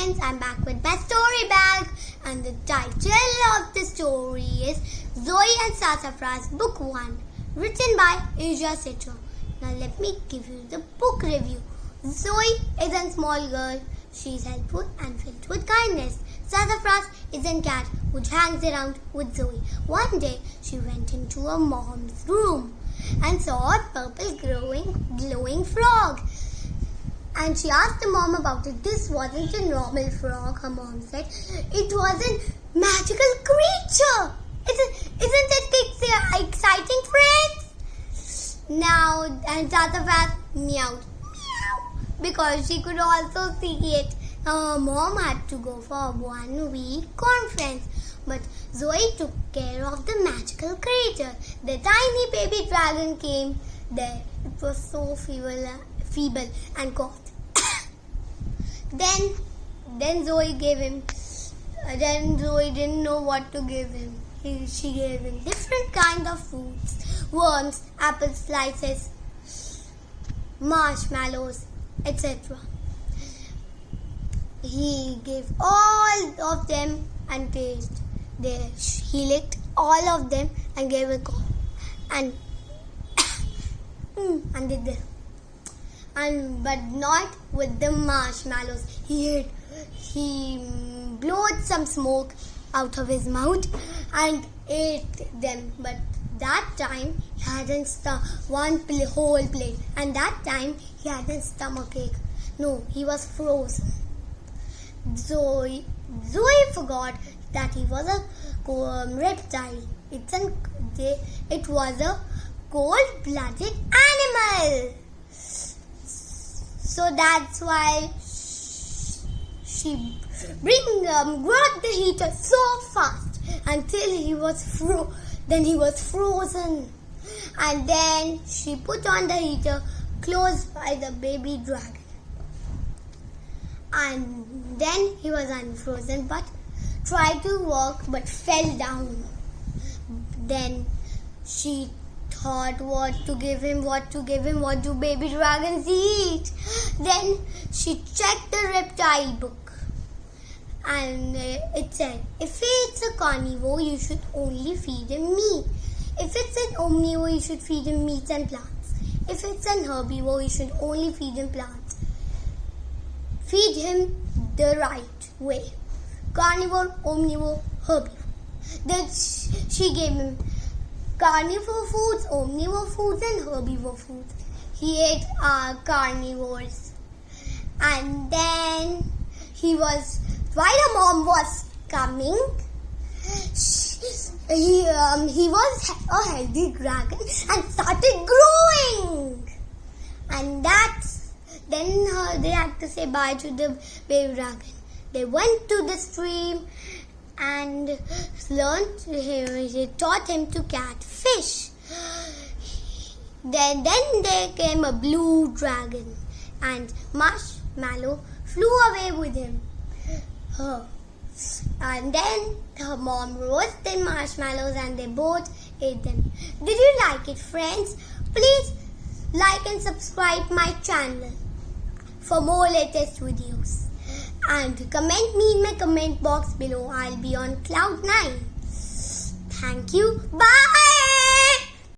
friends, I'm back with my story bag, and the title of the story is Zoey And Sassafras, Book 1, written by Asia Citro. Now let me give you the book review. Zoey is a small girl. She is helpful and filled with kindness. Sassafras is a cat which hangs around with Zoey. One day, she went into her mom's room and saw a purple glowing frog. And she asked the mom about it. This wasn't a normal frog, her mom said. It was a magical creature. Isn't it exciting, friends? Now, and Sassafras meowed. Meow. Because she could also see it. Her mom had to go for a 1 week conference. But Zoey took care of the magical creature. The tiny baby dragon came there. It was so feeble and coughed. Then Zoey gave him. Then Zoey didn't know what to give him. She gave him different kind of foods: worms, apple slices, marshmallows, etc. He gave all of them and tasted. He licked all of them and gave a call and did this. But not with the marshmallows. He blowed some smoke out of his mouth and ate them. But that time he hadn't whole plate, and that time he hadn't stomachache. No, he was frozen. Zoey forgot that he was a reptile. It was a cold-blooded animal. So that's why she brought the heater so fast until he was frozen. And then she put on the heater close by the baby dragon. And then he was unfrozen but tried to walk but fell down. Then she thought what to give him, what do baby dragons eat? Then she checked the reptile book and it said, if it's a carnivore, you should only feed him meat. If it's an omnivore, you should feed him meats and plants. If it's an herbivore, you should only feed him plants. Feed him the right way. Carnivore, omnivore, herbivore. Then she gave him carnivore foods, omnivore foods and herbivore foods. He ate carnivores. And then while the mom was coming, he was a healthy dragon and started growing. And then they had to say bye to the baby dragon. They went to the stream and he taught him to catch fish. Then there came a blue dragon and Marshmallow flew away with him. And then her mom roasted marshmallows and they both ate them. Did you like it, friends? Please like and subscribe my channel for more latest videos. And comment me in my comment box below. I'll be on cloud 9. Thank you. Bye.